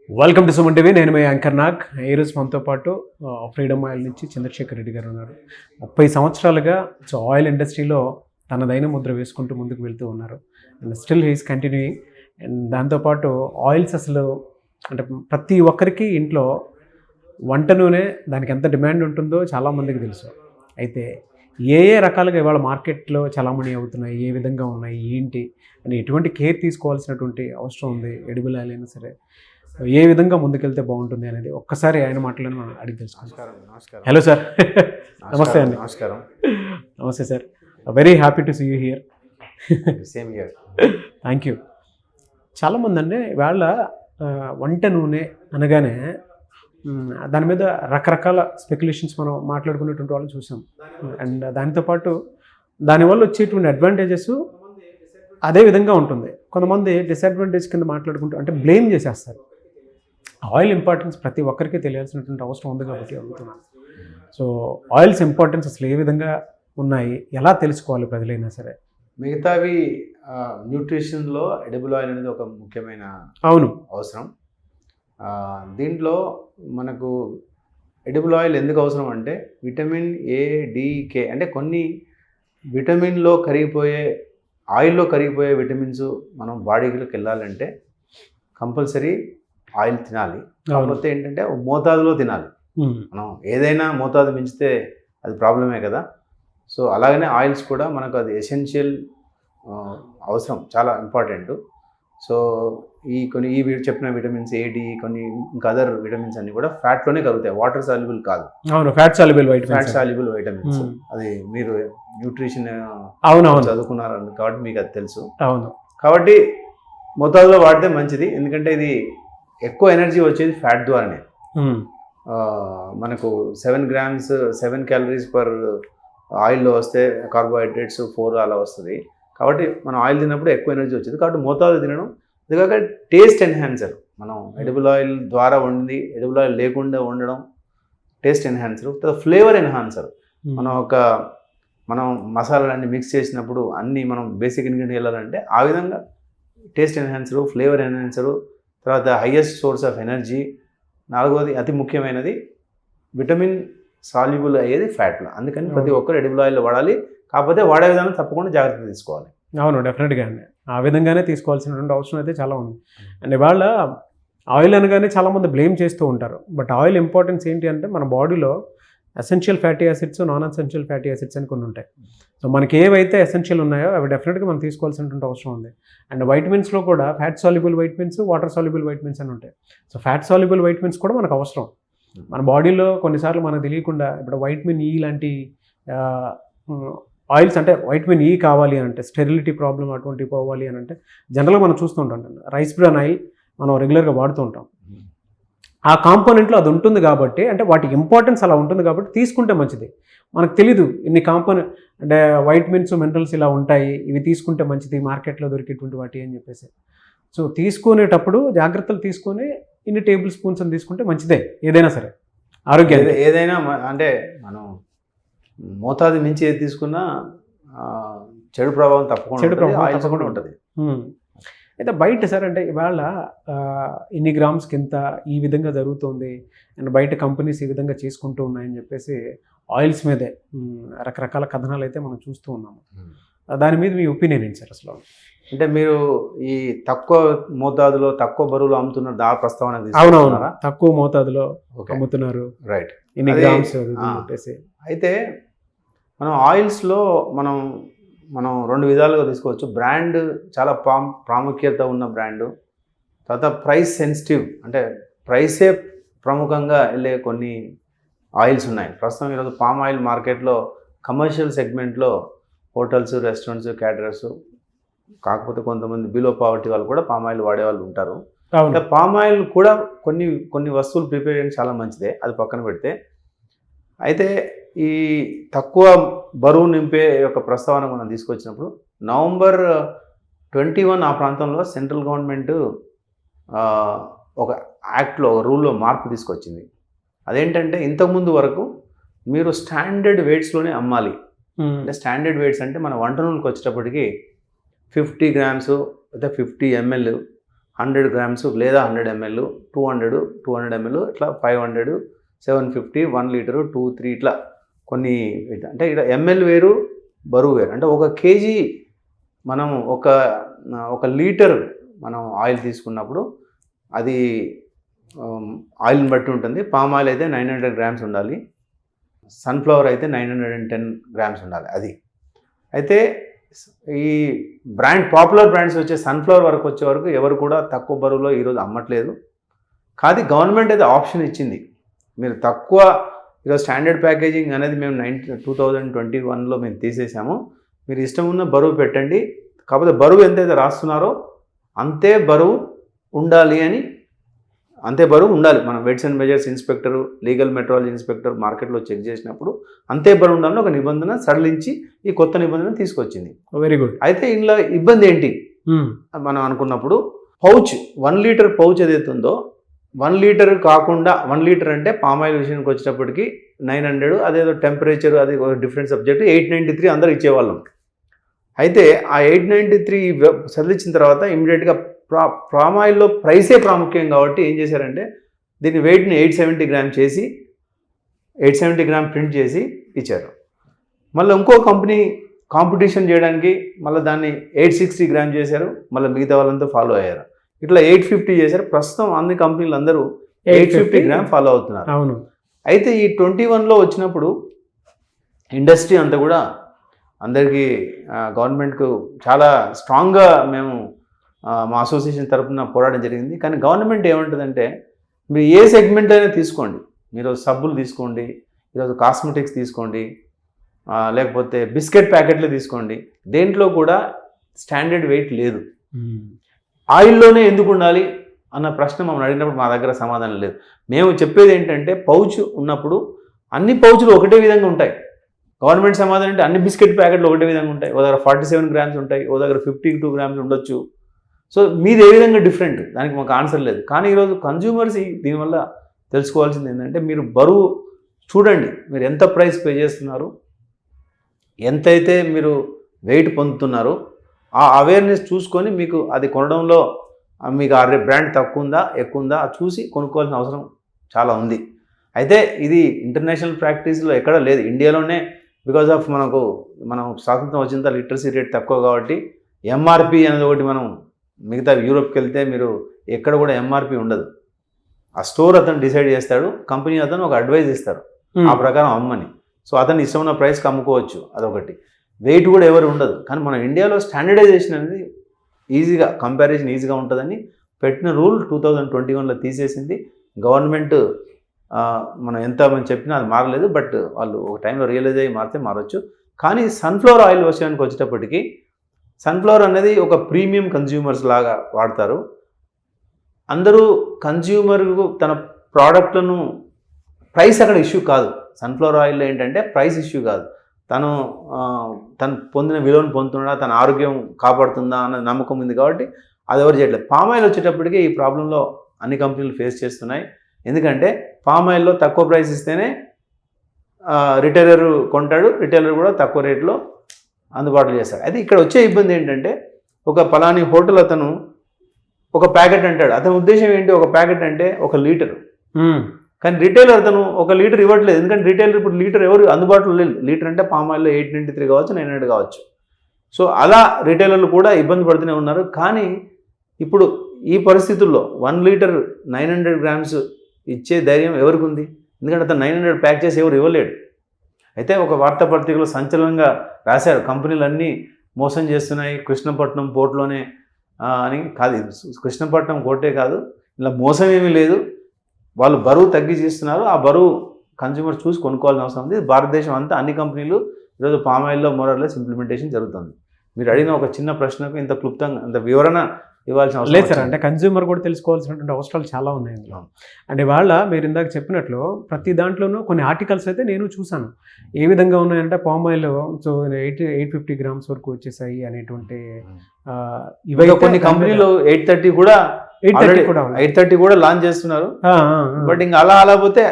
Welcome to Suman TV. నేను మీ anchor Nag. ఈరోజు మనతో పాటు ఫ్రీడమ్ ఆయిల్ నుంచి చంద్రశేఖర్ రెడ్డి గారు ఉన్నారు. 30 సంవత్సరాలుగా ఆయిల్ ఇండస్ట్రీలో తనదైన ముద్ర వేసుకుంటూ ముందుకు వెళ్తూ ఉన్నారు. And still he's continuing. And దాంతోపాటు ఆయిల్స్ అసలు అంటే ప్రతి ఒక్కరికి ఇంట్లో వంట నూనె దానికి ఎంత డిమాండ్ ఉంటుందో చాలామందికి తెలుసు. అయితే ఏ రకాలుగా ఇవాళ మార్కెట్లో చలామణి అవుతున్నాయి, ఏ విధంగా ఉన్నాయి, ఏంటి అని ఎటువంటి కేర్ తీసుకోవాల్సినటువంటి అవసరం ఉంది, ఎడిబుల్ ఆయిల్ అయినా సరే ఏ విధంగా ముందుకెళ్తే బాగుంటుంది అనేది ఒక్కసారి ఆయన మాటలను మనం అడిగి తెలుసుకుంటాం. నమస్కారం. Hello sir. నమస్తే అండి. నమస్కారం. నమస్తే sir. Very happy to see you here. Same here. Thank you. చాలామంది అండి వాళ్ళ వంట నూనె అనగానే దాని మీద రకరకాల స్పెక్యులేషన్స్ మనం మాట్లాడుకునేటువంటి వాళ్ళు చూసాం. అండ్ దాంతోపాటు దానివల్ల వచ్చేటువంటి అడ్వాంటేజెస్ అదే విధంగా ఉంటుంది. కొంతమంది డిసడ్వాంటేజ్ కింద మాట్లాడుకుంటూ అంటే బ్లేమ్ చేసేస్తారు. ఆయిల్ ఇంపార్టెన్స్ ప్రతి ఒక్కరికి తెలియాల్సినటువంటి అవసరం ఉంది కాబట్టి అడుగుతున్నాను. సో ఆయిల్స్ ఇంపార్టెన్స్ అసలు ఏ విధంగా ఉన్నాయి, ఎలా తెలుసుకోవాలి ప్రజలైనా సరే? మిగతావి న్యూట్రిషన్లో ఎడిబుల్ ఆయిల్ అనేది ఒక ముఖ్యమైన అవసరం. దీంట్లో మనకు ఎడిబుల్ ఆయిల్ ఎందుకు అవసరం అంటే విటమిన్ ఏ, డి, కే అంటే కొన్ని విటమిన్లో కరిగిపోయే ఆయిల్లో కరిగిపోయే విటమిన్స్ మనం బాడీలోకి వెళ్ళాలంటే కంపల్సరీ ఆయిల్ తినాలి. కాకపోతే ఏంటంటే మోతాదులో తినాలి. మనం ఏదైనా మోతాదు మించితే అది ప్రాబ్లమే కదా. సో అలాగనే ఆయిల్స్ కూడా మనకు అది ఎసెన్షియల్ అవసరం, చాలా ఇంపార్టెంట్. సో ఈ చెప్పిన విటమిన్స్ ఏ, డి, కొన్ని ఇంకా అదర్ విటమిన్స్ అన్ని కూడా ఫ్యాట్లోనే కలుగుతాయి, వాటర్ సాల్యుబుల్ కాదు. అవును, ఫ్యాట్ సాల్యుబుల్ వైటమిన్స్. అది మీరు న్యూట్రిషన్ చదువుకున్నారు కాబట్టి మీకు అది తెలుసు. అవును, కాబట్టి మోతాదులో వాడితే మంచిది. ఎందుకంటే ఇది ఎక్కువ ఎనర్జీ వచ్చేది ఫ్యాట్ ద్వారానే. మనకు 7 grams 7 calories పర్ ఆయిల్లో వస్తే కార్బోహైడ్రేట్స్ 4 అలా వస్తుంది. కాబట్టి మనం ఆయిల్ తిన్నప్పుడు ఎక్కువ ఎనర్జీ వచ్చేది. కాబట్టి మోతాదు తినడం. అందుకాక టేస్ట్ ఎన్హాన్సర్. మనం ఎడిబుల్ ఆయిల్ ద్వారా వండి ఎడిబుల్ ఆయిల్ లేకుండా వండడం టేస్ట్ ఎన్హాన్సర్, ఫ్లేవర్ ఎన్హాన్సర్. మనం మసాలాలన్నీ మిక్స్ చేసినప్పుడు అన్నీ మనం బేసిక్ ఇంగ్రీడియంట్ వెళ్ళాలంటే ఆ విధంగా టేస్ట్ ఎన్హాన్సరు, ఫ్లేవర్ ఎన్హాన్సరు, తర్వాత హైయెస్ట్ సోర్స్ ఆఫ్ ఎనర్జీ. 4వది అతి ముఖ్యమైనది విటమిన్ సాల్యుబుల్ అయ్యేది ఫ్యాట్లో. అందుకని ప్రతి ఒక్కరు ఎడిబుల్ ఆయిల్ వాడాలి. కాకపోతే వాడే విధానం తప్పకుండా జాగ్రత్త తీసుకోవాలి. అవును, డెఫినెట్గా అండి. ఆ విధంగానే తీసుకోవాల్సినటువంటి అవసరం అయితే చాలా ఉంది. అండ్ ఇవాళ ఆయిల్ అనగానే చాలామంది బ్లేమ్ చేస్తూ ఉంటారు. బట్ ఆయిల్ ఇంపార్టెన్స్ ఏంటి అంటే మన బాడీలో essential fatty acids, non essential fatty acids అని కొన్ని ఉంటాయి. సో మనకి ఏవైతే ఎసెన్షియల్ ఉన్నాయో అవి డెఫినెట్గా మనం తీసుకోవాల్సినటువంటి అవసరం ఉంది. అండ్ వైటమిన్స్లో కూడా fat soluble vitamins, water soluble vitamins అని ఉంటాయి. సో ఫ్యాట్ సాల్యుబుల్ వైటమిన్స్ కూడా మనకు అవసరం. మన బాడీలో కొన్నిసార్లు మనకు తెలియకుండా ఇప్పుడు వైటమిన్ ఈ లాంటి ఆయిల్స్ అంటే వైటమిన్ ఈ కావాలి అని అంటే, స్టెరిలిటీ ప్రాబ్లం అటువంటివి పోవాలి అని అంటే జనరల్గా మనం చూస్తూ ఉంటాం. రైస్ బ్రాన్ ఆయిల్ మనం రెగ్యులర్గా వాడుతూ ఉంటాం. ఆ కాంపోనెంట్లో అది ఉంటుంది కాబట్టి, అంటే వాటి ఇంపార్టెన్స్ అలా ఉంటుంది కాబట్టి తీసుకుంటే మంచిది. మనకు తెలీదు ఇన్ని కాంపోనెంట్ అంటే వైటమిన్స్, మినరల్స్ ఇలా ఉంటాయి, ఇవి తీసుకుంటే మంచిది మార్కెట్లో దొరికేటువంటి వాటి అని చెప్పేసి. సో తీసుకునేటప్పుడు జాగ్రత్తలు తీసుకొని ఇన్ని టేబుల్ స్పూన్స్ అని తీసుకుంటే మంచిదే ఏదైనా సరే. ఆరోగ్యం ఏదైనా అంటే మనం మోతాదు మించి ఏది తీసుకున్నా చెడు ప్రభావం తప్పకుండా ఉంటుంది. అయితే బయట సార్ అంటే ఇవాళ ఇన్ని గ్రామ్స్కి ఇంత ఈ విధంగా జరుగుతుంది అండ్ బయట కంపెనీస్ ఈ విధంగా చేసుకుంటూ ఉన్నాయని చెప్పేసి ఆయిల్స్ మీదే రకరకాల కథనాలు అయితే మనం చూస్తూ ఉన్నాము. దాని మీద మీ ఒపీనియన్ ఏంటి సార్ అసలు? అంటే మీరు ఈ తక్కువ మోతాదులో తక్కువ బరువులో అమ్ముతున్నారు దా ప్రస్తావన? అవునవును, తక్కువ మోతాదులో అమ్ముతున్నారు, రైట్, ఇన్ని గ్రామ్స్ చెప్పేసి. అయితే మనం ఆయిల్స్లో మనం 2 విధాలుగా తీసుకోవచ్చు. బ్రాండ్ చాలా ప్రాముఖ్యత ఉన్న బ్రాండు, తర్వాత ప్రైస్ సెన్సిటివ్ అంటే ప్రైసే ప్రముఖంగా వెళ్ళే కొన్ని ఆయిల్స్ ఉన్నాయి. ప్రస్తుతం ఈరోజు పామ్ ఆయిల్ మార్కెట్లో కమర్షియల్ సెగ్మెంట్లో హోటల్స్, రెస్టారెంట్స్, క్యాటరర్స్, కాకపోతే కొంతమంది బిలో పావర్టీ వాళ్ళు కూడా పామ్ ఆయిల్ వాడే వాళ్ళు ఉంటారు. అంటే పామ్ ఆయిల్ కూడా కొన్ని వస్తువులు ప్రిపేర్ చేయడం చాలా మంచిదే, అది పక్కన పెడితే. అయితే ఈ తక్కువ బరువు నింపే యొక్క ప్రస్తావన మనం తీసుకొచ్చినప్పుడు November 21 ఆ ప్రాంతంలో సెంట్రల్ గవర్నమెంట్ ఒక యాక్ట్లో, ఒక రూల్లో మార్పు తీసుకొచ్చింది. అదేంటంటే ఇంతకుముందు వరకు మీరు స్టాండర్డ్ వెయిట్స్లోనే అమ్మాలి. అంటే స్టాండర్డ్ వెయిట్స్ అంటే మన వంట నూనెకి వచ్చేటప్పటికి 50 grams లేదా 50 ml 100 గ్రామ్స్ లేదా 100 ml 200 ml ఇట్లా 500 750 1 లీటరు 2 3 ఇట్లా కొన్ని అంటే ఇక్కడ ఎంఎల్ వేరు బరువు వేరు. అంటే 1 kg మనం ఒక లీటర్ మనం ఆయిల్ తీసుకున్నప్పుడు అది ఆయిల్ని బట్టి ఉంటుంది. పామ్ ఆయిల్ అయితే 900 గ్రామ్స్ ఉండాలి, సన్ఫ్లవర్ అయితే 910 గ్రామ్స్ ఉండాలి. అది అయితే ఈ పాపులర్ బ్రాండ్స్ వచ్చే సన్ఫ్లవర్ వరకు వచ్చే వరకు ఎవరు కూడా తక్కువ బరువులో ఈరోజు అమ్మట్లేదు. కానీ గవర్నమెంట్ అయితే ఆప్షన్ ఇచ్చింది, మీరు తక్కువ ఈరోజు స్టాండర్డ్ ప్యాకేజింగ్ అనేది మేము 2021లో మేము తీసేసాము, మీరు ఇష్టం ఉన్న బరువు పెట్టండి, కాకపోతే బరువు ఎంతైతే రాస్తున్నారో అంతే బరువు ఉండాలి అని, అంతే బరువు ఉండాలి. మనం weights and measures inspector, legal metrology inspector మార్కెట్లో చెక్ చేసినప్పుడు అంతే బరువు ఉండాలని ఒక నిబంధన సడలించి ఈ కొత్త నిబంధన తీసుకొచ్చింది. Very good. అయితే ఇందులో ఇబ్బంది ఏంటి మనం అనుకున్నప్పుడు, పౌచ్ 1 లీటర్ పౌచ్ ఏదైతే ఉందో 1 లీటర్ కాకుండా 1 లీటర్ అంటే పామ్ ఆయిల్ విషయానికి వచ్చేటప్పటికి 900, అదేదో టెంపరేచర్ అది డిఫరెంట్ సబ్జెక్ట్ 893 అందరూ ఇచ్చేవాళ్ళం. అయితే ఆ 893 సడలించిన తర్వాత ఇమీడియట్గా పామ్ ఆయిల్లో ప్రైసే ప్రాముఖ్యం కాబట్టి ఏం చేశారంటే దీని వెయిట్ని 870 గ్రామ్ చేసి 870 గ్రామ్ ప్రింట్ చేసి ఇచ్చారు. మళ్ళీ ఇంకో కంపెనీ కాంపిటీషన్ చేయడానికి మళ్ళీ దాన్ని 860 గ్రామ్ చేశారు, మళ్ళీ మిగతా వాళ్ళంతా ఫాలో అయ్యారు. ఇట్లా 850 చేశారు. ప్రస్తుతం అన్ని కంపెనీలు అందరూ 850 గ్రామ్ ఫాలో అవుతున్నారు. అవును. అయితే ఈ 21లో వచ్చినప్పుడు ఇండస్ట్రీ అంతా కూడా అందరికీ గవర్నమెంట్కు చాలా స్ట్రాంగ్గా మేము మా అసోసియేషన్ తరఫున పోరాటం జరిగింది. కానీ గవర్నమెంట్ ఏమంటుందంటే మీరు ఏ సెగ్మెంట్ అయినా తీసుకోండి, మీరు సబ్బులు తీసుకోండి, ఈరోజు కాస్మెటిక్స్ తీసుకోండి, లేకపోతే బిస్కెట్ ప్యాకెట్లు తీసుకోండి, దేంట్లో కూడా స్టాండర్డ్ వెయిట్ లేదు. ఆయిల్లోనే ఎందుకు ఉండాలి అన్న ప్రశ్న మమ్మల్ని అడిగినప్పుడు మా దగ్గర సమాధానం లేదు. మేము చెప్పేది ఏంటంటే పౌచ్ ఉన్నప్పుడు అన్ని పౌచులు ఒకటే విధంగా ఉంటాయి. గవర్నమెంట్ సమాధానం అంటే అన్ని బిస్కెట్ ప్యాకెట్లు ఒకటే విధంగా ఉంటాయి. ఓ దగ్గర 47 గ్రామ్స్ ఉంటాయి, ఓ దగ్గర 52 గ్రామ్స్ ఉండొచ్చు. సో మీది ఏ విధంగా డిఫరెంట్, దానికి మాకు ఆన్సర్ లేదు. కానీ ఈరోజు కన్జ్యూమర్స్ దీనివల్ల తెలుసుకోవాల్సింది ఏంటంటే మీరు బరువు చూడండి, మీరు ఎంత ప్రైస్ పే చేస్తున్నారు, ఎంతైతే మీరు వెయిట్ పొందుతున్నారు, ఆ అవేర్నెస్ చూసుకొని మీకు అది కొనడంలో మీకు ఆ బ్రాండ్ తక్కువ ఉందా ఎక్కువ ఉందా అది చూసి కొనుక్కోవాల్సిన అవసరం చాలా ఉంది. అయితే ఇది ఇంటర్నేషనల్ ప్రాక్టీస్లో ఎక్కడ లేదు, ఇండియాలోనే బికాజ్ ఆఫ్ మనం స్వాతంత్రం వచ్చిన తర్వాత లిటరసీ రేట్ తక్కువ కాబట్టి ఎంఆర్పి అనేది ఒకటి, మనం మిగతా యూరోప్కి వెళ్తే మీరు ఎక్కడ కూడా ఎంఆర్పి ఉండదు. ఆ స్టోర్ అతను డిసైడ్ చేస్తాడు, కంపెనీ అతను ఒక అడ్వైజ్ ఇస్తారు ఆ ప్రకారం అమ్మని. సో అతను ఇష్టం ఉన్న ప్రైస్కి అమ్ముకోవచ్చు, అదొకటి. వెయిట్ కూడా ఎవరు ఉండదు. కానీ మన ఇండియాలో స్టాండర్డైజేషన్ అనేది ఈజీగా కంపారిజన్ ఈజీగా ఉంటుందని పెట్టిన రూల్ 2021లో తీసేసింది గవర్నమెంట్. మనం ఎంత మనం చెప్పినా అది మారలేదు, బట్ వాళ్ళు ఒక టైంలో రియలైజ్ అయ్యి మారితే మారచ్చు. కానీ సన్ఫ్లవర్ ఆయిల్ విషయానికి వచ్చేటప్పటికి సన్ఫ్లవర్ అనేది ఒక ప్రీమియం కన్జ్యూమర్స్ లాగా వాడతారు. అందరూ కన్జ్యూమర్ తన ప్రోడక్ట్లను ప్రైస్ అక్కడ ఇష్యూ కాదు. సన్ఫ్లవర్ ఆయిల్లో ఏంటంటే ప్రైస్ ఇష్యూ కాదు, తను పొందిన విలువను పొందుతున్నాడా, తన ఆరోగ్యం కాపాడుతుందా అన్న నమ్మకం ఉంది కాబట్టి అది ఎవరు చేయట్లేదు. పామ్ ఆయిల్ వచ్చేటప్పటికి ఈ ప్రాబ్లంలో అన్ని కంపెనీలు ఫేస్ చేస్తున్నాయి. ఎందుకంటే పామ్ ఆయిల్లో తక్కువ ప్రైస్ ఇస్తేనే రిటైలర్ కొంటాడు, రిటైలర్ కూడా తక్కువ రేట్లో అందుబాటులో చేస్తాడు. అయితే ఇక్కడ వచ్చే ఇబ్బంది ఏంటంటే ఒక పలాని హోటల్ అతను ఒక ప్యాకెట్ అంటాడు, అతని ఉద్దేశం ఏంటి, ఒక ప్యాకెట్ అంటే 1 లీటర్. కానీ రిటైలర్ అతను 1 లీటర్ ఇవ్వట్లేదు, ఎందుకంటే రిటైలర్ ఇప్పుడు లీటర్ ఎవరు అందుబాటులో లేదు. లీటర్ అంటే పామ్ ఆయిల్లో 893 కావచ్చు, 900 కావచ్చు. సో అలా రిటైలర్లు కూడా ఇబ్బంది పడుతూనే ఉన్నారు. కానీ ఇప్పుడు ఈ పరిస్థితుల్లో 1 లీటర్ 900 గ్రామ్స్ ఇచ్చే ధైర్యం ఎవరికి ఉంది? ఎందుకంటే అతను 900 ప్యాక్ చేసి ఎవరు ఇవ్వలేడు. అయితే ఒక వార్తాపత్రికలో సంచలనంగా రాశారు, కంపెనీలన్నీ మోసం చేస్తున్నాయి కృష్ణపట్నం పోర్ట్లోనే అని. కాదు, కృష్ణపట్నం కోర్టే కాదు, ఇలా మోసం ఏమీ లేదు, వాళ్ళు బరువు తగ్గించి ఇస్తున్నారు. ఆ బరువు కన్జ్యూమర్ చూసి కొనుక్కోవాల్సిన అవసరం ఉంది. భారతదేశం అంతా అన్ని కంపెనీలు ఈరోజు పామ్ ఆయిల్లో మోరల్లెస్ ఇంప్లిమెంటేషన్ జరుగుతుంది. మీరు అడిగిన ఒక చిన్న ప్రశ్నకు ఇంత క్లుప్తంగా ఇంత వివరణ ఇవ్వాల్సిన అవసరం లేదు సార్. అంటే కన్జ్యూమర్ కూడా తెలుసుకోవాల్సినటువంటి అవసరాలు చాలా ఉన్నాయి ఇందులో. అంటే వాళ్ళ మీరు ఇందాక చెప్పినట్లు ప్రతి దాంట్లోనూ కొన్ని ఆర్టికల్స్ అయితే నేను చూసాను, ఏ విధంగా ఉన్నాయంటే పామ్ ఆయిల్ సో 850 గ్రామ్స్ వరకు వచ్చేసాయి అనేటువంటి ఇవి కొన్ని కంపెనీలు 830 కూడా 830 కూడా లాంచ్ చేస్తున్నారు. బట్ ఇంకా అలా పోతే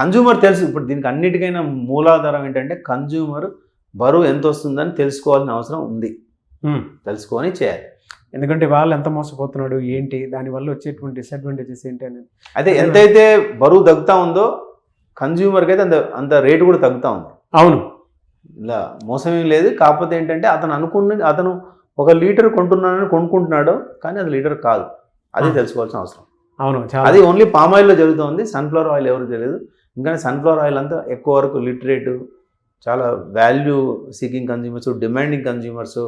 కన్జ్యూమర్ తెలుసు. ఇప్పుడు దీనికి అన్నిటికైనా మూలాధారం ఏంటంటే కన్జ్యూమర్ బరువు ఎంత వస్తుందని తెలుసుకోవాల్సిన అవసరం ఉంది, తెలుసుకొని చేయాలి. ఎందుకంటే వాళ్ళు ఎంత మోసపోతున్నాడు ఏంటి, దానివల్ల వచ్చేటువంటి డిసడ్వాంటేజెస్ ఏంటి అనేది. అయితే ఎంతైతే బరువు తగ్గుతా ఉందో కన్జ్యూమర్కి అయితే అంత రేటు కూడా తగ్గుతా ఉంది. అవును, ఇలా మోసం ఏం లేదు. కాకపోతే ఏంటంటే అతను 1 లీటర్ కొంటున్నానని కొనుక్కుంటున్నాడు, కానీ అది లీటర్ కాదు. అది తెలుసుకోవాల్సిన అవసరం. అవును, చాలా అది ఓన్లీ పామ్ ఆయిల్లో జరుగుతుంది. సన్ఫ్లవర్ ఆయిల్ ఎవరు తెలియదు. ఇంకా సన్ఫ్లవర్ ఆయిల్ అంతా ఎక్కువ వరకు లిటరేట్, చాలా value seeking consumers, demanding consumers,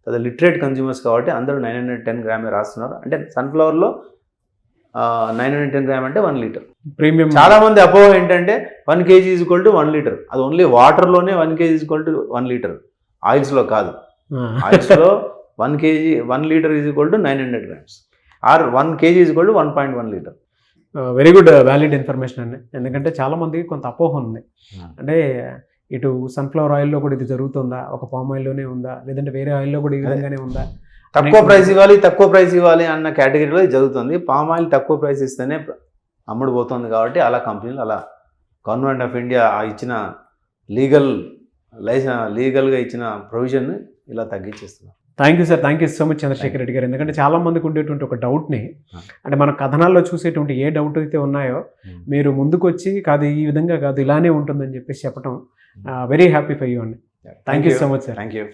లేదా లిటరేట్ కన్జ్యూమర్స్ కాబట్టి అందరూ 910 గ్రామే రాస్తున్నారు. అంటే సన్ఫ్లవర్లో 910 గ్రామ్ అంటే 1 లీటర్. ప్రీమియం. చాలా మంది అపోహ ఏంటంటే 1 kg = 1 లీటర్. అది ఓన్లీ వాటర్లోనే 1 kg = 1 లీటర్, ఆయిల్స్లో కాదు. ఆయిల్స్లో 1 litre = 900 grams are 1 kg = 1.1 litre. Very good valid information అండి. ఎందుకంటే చాలా మందికి కొంత అపోహ ఉంది. అంటే ఇటు సన్ఫ్లవర్ ఆయిల్లో కూడా ఇది జరుగుతుందా, ఒక పామ్ ఆయిల్లోనే ఉందా, లేదంటే వేరే ఆయిల్లో కూడా ఈ విధంగానే ఉందా, తక్కువ ప్రైస్ ఇవ్వాలి అన్న కేటగిరీలో ఇది జరుగుతుంది. పామ్ ఆయిల్ తక్కువ ప్రైస్ ఇస్తేనే అమ్ముడు పోతుంది కాబట్టి అలా కంపెనీలు, అలా గవర్నమెంట్ ఆఫ్ ఇండియా ఇచ్చిన లీగల్గా ఇచ్చిన ప్రొవిజన్ ఇలా తగ్గించేస్తున్నారు. Thank you sir, thank you so much Chandrasekhar Reddy garu. ఎందుకంటే చాలా మందికి ఉండేటువంటి ఒక డౌట్ని, అంటే మన కథనాల్లో చూసేటువంటి ఏ డౌట్ అయితే ఉన్నాయో మీరు ముందుకు వచ్చి కాదు ఈ విధంగా కాదు ఇలానే ఉంటుందని చెప్పేసి చెప్పడం వెరీ హ్యాపీ ఫర్ యూ అండి. Thank you so much sir. Thank you.